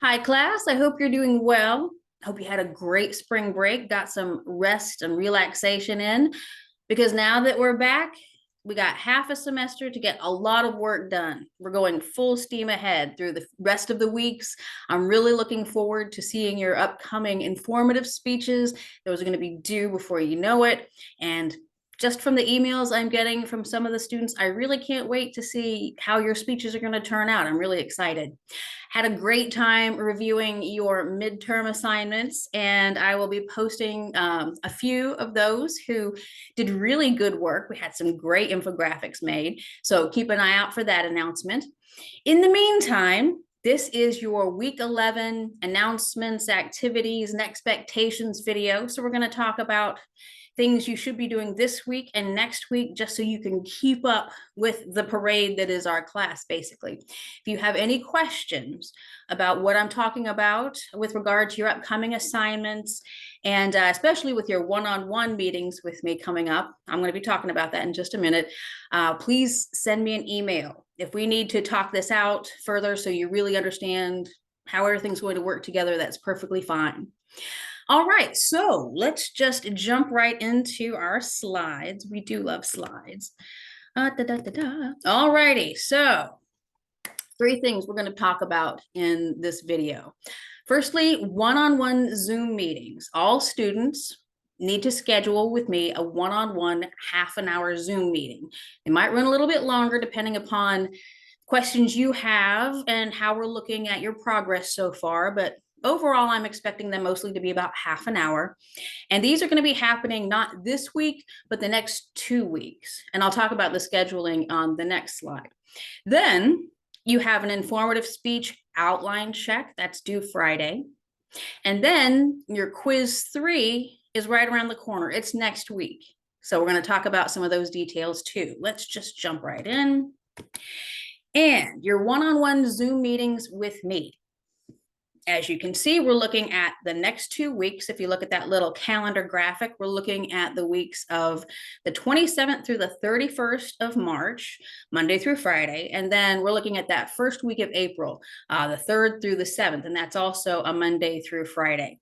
Hi, class. I hope you're doing well. Hope you had a great spring break, got some rest and relaxation in, because now that we're back, we got half a semester to get a lot of work done. We're going full steam ahead through the rest of the weeks. I'm really looking forward to seeing your upcoming informative speeches. Those are going to be due before you know it. And just from the emails I'm getting from some of the students, I really can't wait to see how your speeches are going to turn out. I'm really excited. Had a great time reviewing your midterm assignments, and I will be posting a few of those who did really good work. We had some great infographics made, so keep an eye out for that announcement. In the meantime, this is your week 11 announcements, activities, and expectations video. So we're going to talk about things you should be doing this week and next week, just so you can keep up with the parade that is our class, basically. If you have any questions about what I'm talking about with regard to your upcoming assignments, and especially with your one-on-one meetings with me coming up, I'm going to be talking about that in just a minute. Please send me an email. If we need to talk this out further so you really understand how everything's going to work together, that's perfectly fine. All right, so let's just jump right into our slides. We do love slides. All righty, so 3 things we're going to talk about in this video. Firstly, one-on-one Zoom meetings. All students need to schedule with me a one-on-one half-an-hour Zoom meeting. It might run a little bit longer depending upon questions you have and how we're looking at your progress so far, but overall, I'm expecting them mostly to be about half an hour. And these are going to be happening not this week, but the next 2 weeks. And I'll talk about the scheduling on the next slide. Then you have an informative speech outline check that's due Friday. And then your quiz 3 is right around the corner. It's next week. So we're going to talk about some of those details too. Let's just jump right in. And your one-on-one Zoom meetings with me. As you can see, we're looking at the next 2 weeks. If you look at that little calendar graphic, we're looking at the weeks of the 27th through the 31st of March, Monday through Friday. And then we're looking at that first week of April, the 3rd through the 7th. And that's also a Monday through Friday.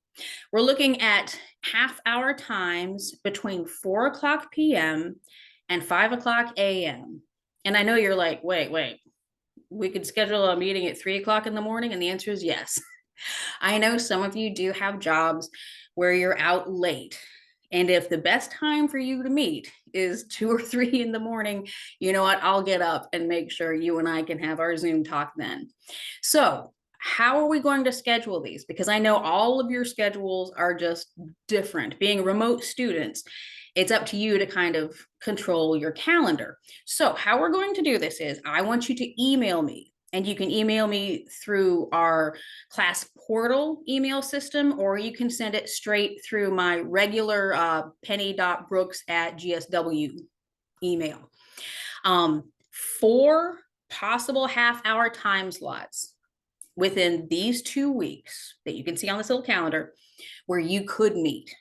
We're looking at half-hour times between 4 o'clock p.m. and 5 o'clock a.m. And I know you're like, wait, we could schedule a meeting at 3 o'clock in the morning? And the answer is yes. I know some of you do have jobs where you're out late. And if the best time for you to meet is 2 or 3 in the morning, you know what? I'll get up and make sure you and I can have our Zoom talk then. So how are we going to schedule these? Because I know all of your schedules are just different. Being remote students, it's up to you to kind of control your calendar. So how we're going to do this is I want you to email me. And you can email me through our class portal email system, or you can send it straight through my regular penny.brooks@gsw email. 4 possible half-hour time slots within these 2 weeks that you can see on this little calendar where you could meet,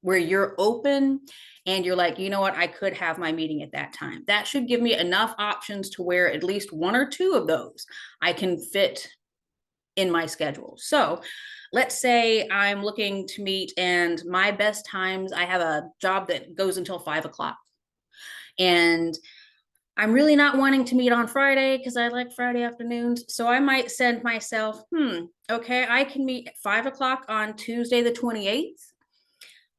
where you're open and you're like, you know what, I could have my meeting at that time. That should give me enough options to where at least 1 or 2 of those I can fit in my schedule. So let's say I'm looking to meet, and my best times, I have a job that goes until 5 o'clock. And I'm really not wanting to meet on Friday because I like Friday afternoons. So I might send myself, okay, I can meet at 5 o'clock on Tuesday the 28th.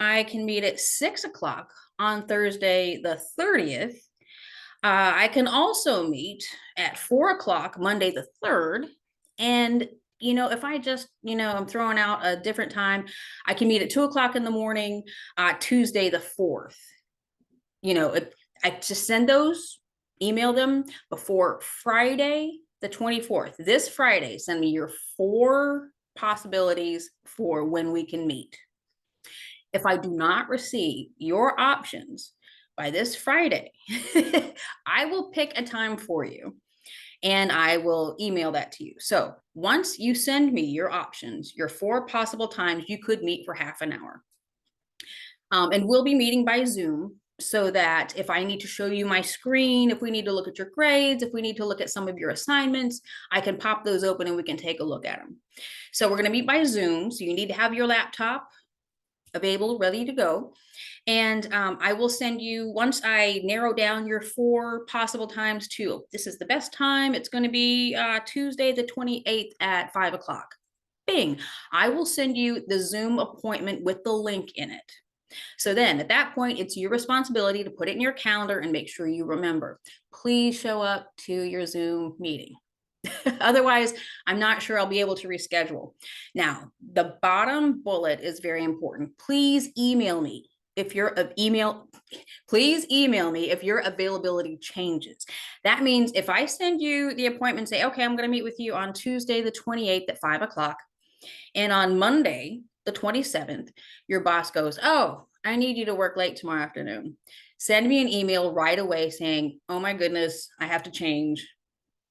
I can meet at 6 o'clock on Thursday the 30th. I can also meet at 4 o'clock Monday the 3rd. And, if I just, I'm throwing out a different time, I can meet at 2 o'clock in the morning, Tuesday the 4th. I just send those, email them before Friday the 24th. This Friday, send me your 4 possibilities for when we can meet. If I do not receive your options by this Friday, I will pick a time for you and I will email that to you. So once you send me your options, your 4 possible times you could meet for half an hour, and we'll be meeting by Zoom. so that if I need to show you my screen, if we need to look at your grades, if we need to look at some of your assignments, I can pop those open and we can take a look at them. So we're going to meet by Zoom. So you need to have your laptop available, ready to go. And I will send you, once I narrow down your 4 possible times to, this is the best time, it's going to be Tuesday the 28th at 5 o'clock. Bing, I will send you the Zoom appointment with the link in it. So then at that point, it's your responsibility to put it in your calendar and make sure you remember. Please show up to your Zoom meeting. Otherwise, I'm not sure I'll be able to reschedule. Now, the bottom bullet is very important. Please email me if your please email me if your availability changes. That means if I send you the appointment, say, okay, I'm going to meet with you on Tuesday, the 28th at 5 o'clock. And on Monday, the 27th, your boss goes, oh, I need you to work late tomorrow afternoon. Send me an email right away saying, oh my goodness, I have to change.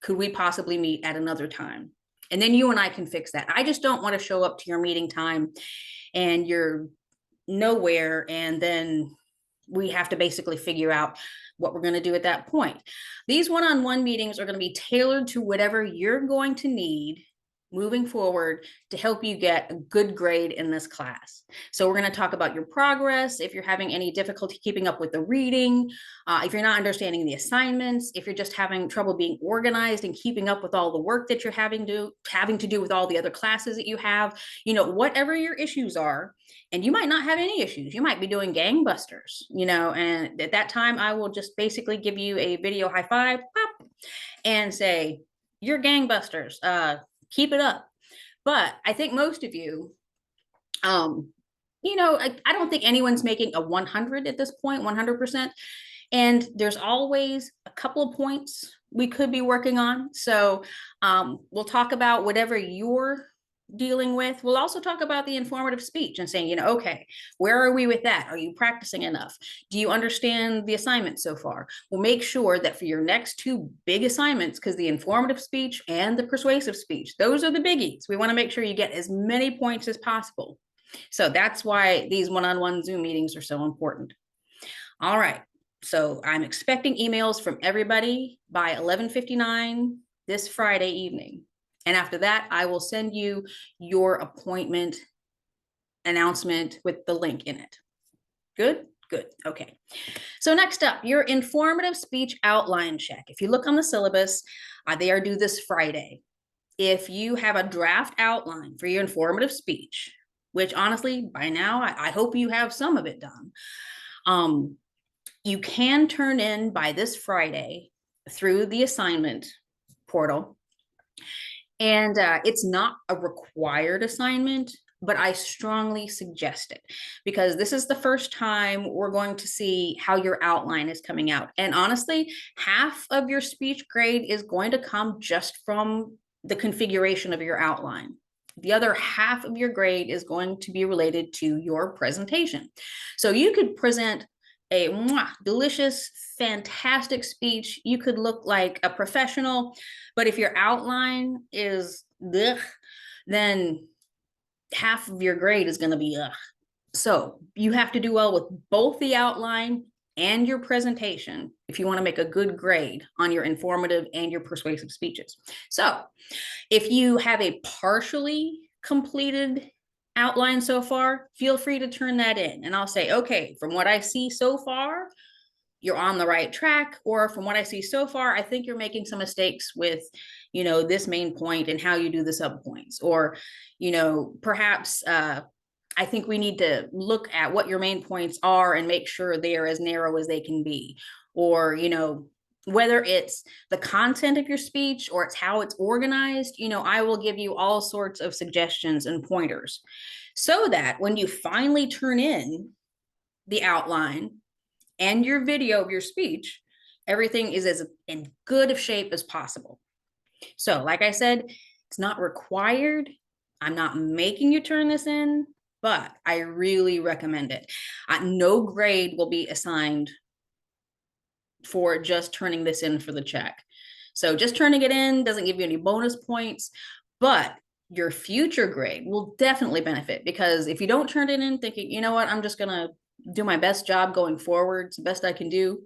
Could we possibly meet at another time? And then you and I can fix that. I just don't want to show up to your meeting time and you're nowhere, and then we have to basically figure out what we're going to do at that point. These one-on-one meetings are going to be tailored to whatever you're going to need moving forward to help you get a good grade in this class. So we're going to talk about your progress, if you're having any difficulty keeping up with the reading, if you're not understanding the assignments, if you're just having trouble being organized and keeping up with all the work that you're having to do with all the other classes that you have, you know, whatever your issues are. And you might not have any issues. You might be doing gangbusters, you know, and at that time, I will just basically give you a video high five, pop, and say, you're gangbusters. Keep it up. But I think most of you, you know, I don't think anyone's making a 100 at this point, 100%. And there's always a couple of points we could be working on. So we'll talk about whatever you're dealing with. We'll also talk about the informative speech and saying, you know, okay, where are we with that? Are you practicing enough? Do you understand the assignment so far? We'll make sure that for your next 2 big assignments, because the informative speech and the persuasive speech, those are the biggies. We want to make sure you get as many points as possible. So that's why these one-on-one Zoom meetings are so important. All right. So I'm expecting emails from everybody by 11:59 this Friday evening. And after that, I will send you your appointment announcement with the link in it. Good? Good. Okay. So next up, your informative speech outline check. If you look on the syllabus, they are due this Friday. If you have a draft outline for your informative speech, which honestly, by now, I hope you have some of it done. You can turn in by this Friday through the assignment portal. And it's not a required assignment, but I strongly suggest it because this is the first time we're going to see how your outline is coming out. And honestly, half of your speech grade is going to come just from the configuration of your outline. The other half of your grade is going to be related to your presentation. So you could present a delicious, fantastic speech. You could look like a professional, but if your outline is ugh, then half of your grade is going to be ugh. So you have to do well with both the outline and your presentation if you want to make a good grade on your informative and your persuasive speeches. So if you have a partially completed outline so far, feel free to turn that in. And I'll say, okay, from what I see so far, you're on the right track. Or from what I see so far, I think you're making some mistakes with, you know, this main point and how you do the subpoints. Or, you know, perhaps I think we need to look at what your main points are and make sure they are as narrow as they can be. Or, you know, whether it's the content of your speech or it's how it's organized, you know, I will give you all sorts of suggestions and pointers so that when you finally turn in the outline and your video of your speech, everything is as in good of shape as possible. So, like I said, it's not required. I'm not making you turn this in, but I really recommend it. No grade will be assigned for just turning this in for the check. So just turning it in doesn't give you any bonus points, but your future grade will definitely benefit because if you don't turn it in thinking, you know what, I'm just gonna do my best job going forward. It's the best I can do.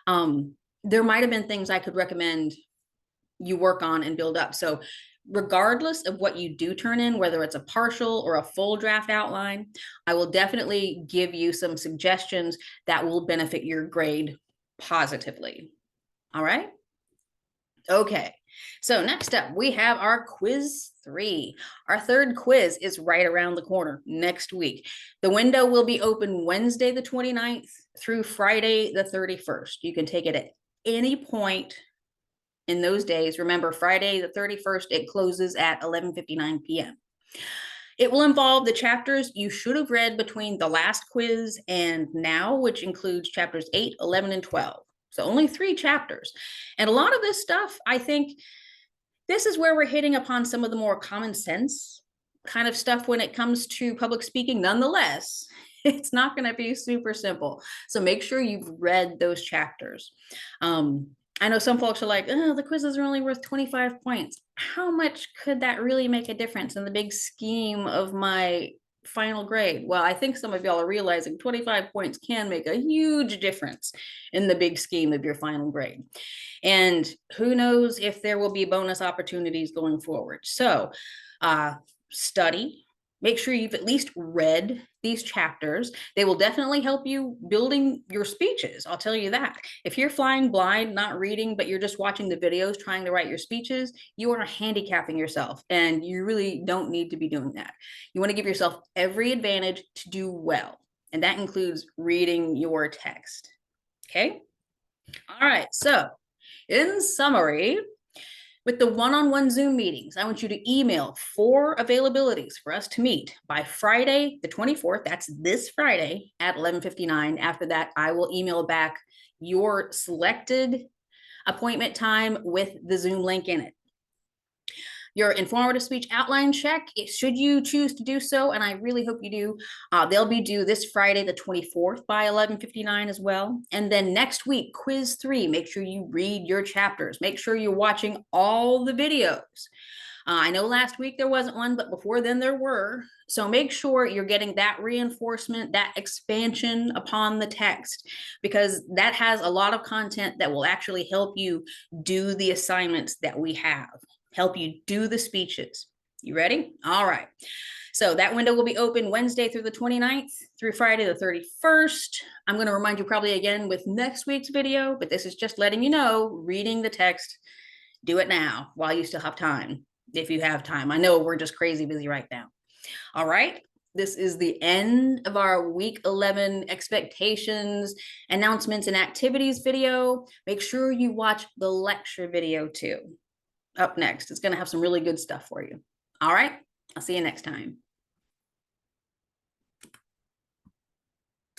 There might have been things I could recommend you work on and build up. So regardless of what you do turn in, whether it's a partial or a full draft outline, I will definitely give you some suggestions that will benefit your grade positively. All right. Okay. So next up, we have our quiz 3. Our third quiz is right around the corner next week. The window will be open Wednesday, the 29th through Friday, the 31st. You can take it at any point in those days. Remember, Friday, the 31st, it closes at 11:59 p.m. It will involve the chapters you should have read between the last quiz and now, which includes chapters 8, 11, and 12. So only 3 chapters. And a lot of this stuff, I think this is where we're hitting upon some of the more common sense kind of stuff when it comes to public speaking. Nonetheless, it's not going to be super simple. So make sure you've read those chapters. I know some folks are like, oh, the quizzes are only worth 25 points. How much could that really make a difference in the big scheme of my final grade? Well, I think some of y'all are realizing 25 points can make a huge difference in the big scheme of your final grade. And who knows if there will be bonus opportunities going forward. So study. Make sure you've at least read these chapters. They will definitely help you building your speeches. I'll tell you that. If you're flying blind, not reading, but you're just watching the videos, trying to write your speeches, you are handicapping yourself, and you really don't need to be doing that. You want to give yourself every advantage to do well, and that includes reading your text. Okay? All right, so in summary, with the one-on-one Zoom meetings, I want you to email 4 availabilities for us to meet by Friday, the 24th. That's this Friday at 11:59. After that, I will email back your selected appointment time with the Zoom link in it. Your informative speech outline check, should you choose to do so, and I really hope you do, they'll be due this Friday, the 24th by 11:59 as well. And then next week, quiz 3, make sure you read your chapters. Make sure you're watching all the videos. I know last week there wasn't one, but before then there were. So make sure you're getting that reinforcement, that expansion upon the text, because that has a lot of content that will actually help you do the assignments that we have. Help you do the speeches. You ready? All right. So that window will be open Wednesday through the 29th through Friday the 31st. I'm going to remind you probably again with next week's video, but this is just letting you know, reading the text, do it now while you still have time, if you have time. I know we're just crazy busy right now. All right. This is the end of our week 11 expectations, announcements, and activities video. Make sure you watch the lecture video too. Up next, it's going to have some really good stuff for you. All right, I'll see you next time.